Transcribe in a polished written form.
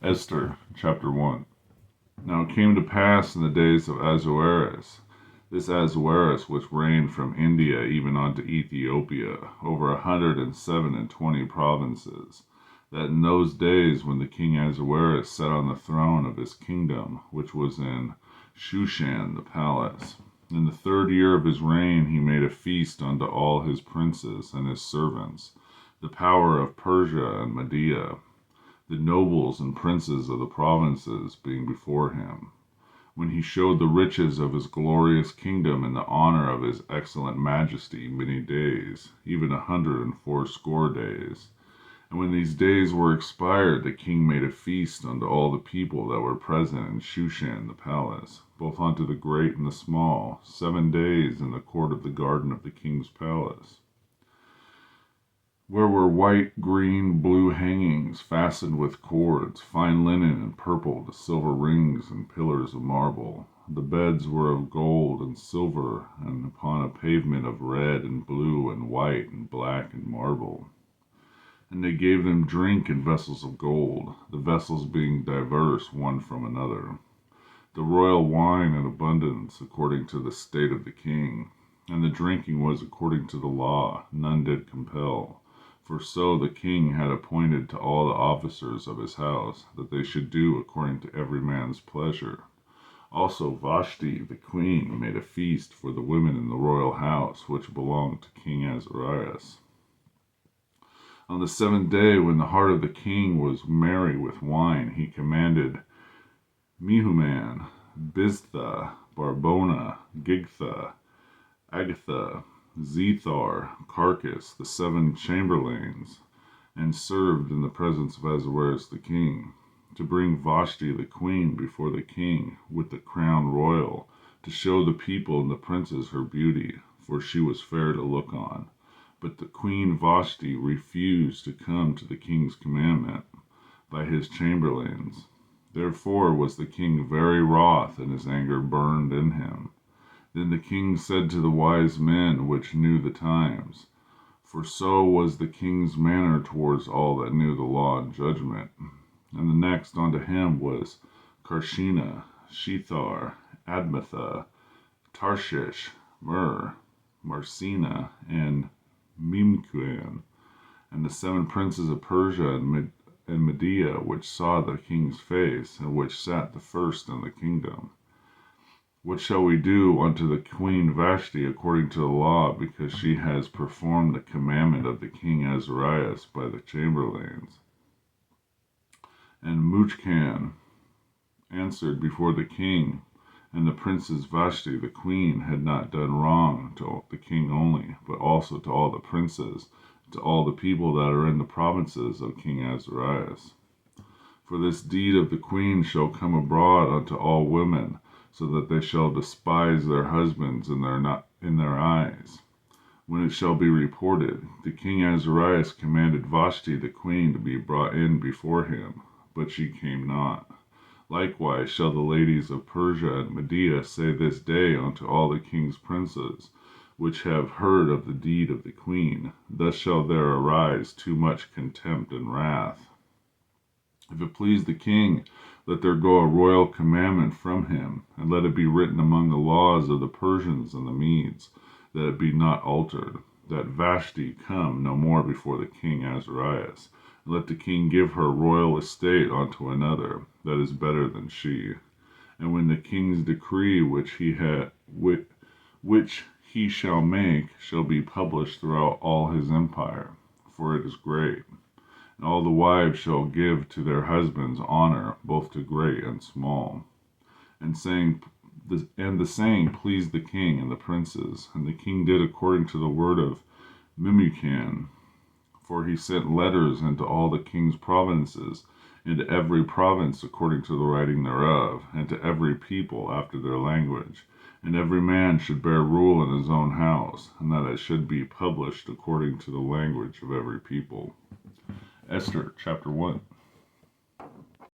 Esther chapter 1. Now it came to pass in the days of Ahasuerus, this Ahasuerus which reigned from India even unto Ethiopia, over 127 provinces, that in those days when the king Ahasuerus sat on the throne of his kingdom, which was in Shushan the palace, in the 3rd year of his reign he made a feast unto all his princes and his servants, the power of Persia and Media, the nobles and princes of the provinces being before him, when he showed the riches of his glorious kingdom and the honor of his excellent majesty many days, even 180 days. And when these days were expired, the king made a feast unto all the people that were present in Shushan the palace, both unto the great and the small, 7 days in the court of the garden of the king's palace, where were white, green, blue hangings fastened with cords, fine linen and purple, the silver rings and pillars of marble. The beds were of gold and silver, and upon a pavement of red and blue and white and black and marble. And they gave them drink in vessels of gold, the vessels being diverse one from another. The royal wine in abundance, according to the state of the king, and the drinking was according to the law, none did compel. For so the king had appointed to all the officers of his house, that they should do according to every man's pleasure. Also Vashti the queen made a feast for the women in the royal house, which belonged to King Ahasuerus. On the 7th day, when the heart of the king was merry with wine, he commanded Mehuman, Biztha, Barbona, Gigtha, Agatha, Zethar, Carcass, the 7 chamberlains, and served in the presence of Ahasuerus the king, to bring Vashti the queen before the king with the crown royal, to show the people and the princes her beauty, for she was fair to look on. But the queen Vashti refused to come to the king's commandment by his chamberlains. Therefore was the king very wroth, and his anger burned in him. Then the king said to the wise men which knew the times, for so was the king's manner towards all that knew the law and judgment. And the next unto him was Carshena, Shethar, Admatha, Tarshish, Marcina, and Mimkuan, and the 7 princes of Persia and Media, which saw the king's face, and which sat the first in the kingdom. What shall we do unto the queen Vashti according to the law, because she has performed the commandment of the king Ahasuerus by the chamberlains? And Muchcan answered before the king and the princess Vashti the queen had not done wrong to the king only, but also to all the princes, to all the people that are in the provinces of King Ahasuerus. For this deed of the queen shall come abroad unto all women, so that they shall despise their husbands in their eyes. When it shall be reported, the king Ahasuerus commanded Vashti the queen to be brought in before him, but she came not. Likewise shall the ladies of Persia and Media say this day unto all the king's princes, which have heard of the deed of the queen, thus shall there arise too much contempt and wrath. If it please the king, let there go a royal commandment from him, and let it be written among the laws of the Persians and the Medes, that it be not altered, that Vashti come no more before the king Ahasuerus, and let the king give her royal estate unto another, that is better than she. And when the king's decree which he shall make shall be published throughout all his empire, for it is great. And all the wives shall give to their husbands honor, both to great and small. And the saying pleased the king and the princes, and the king did according to the word of Memucan, for he sent letters into all the king's provinces, into every province according to the writing thereof, and to every people after their language, and every man should bear rule in his own house, and that it should be published according to the language of every people. Esther chapter 1.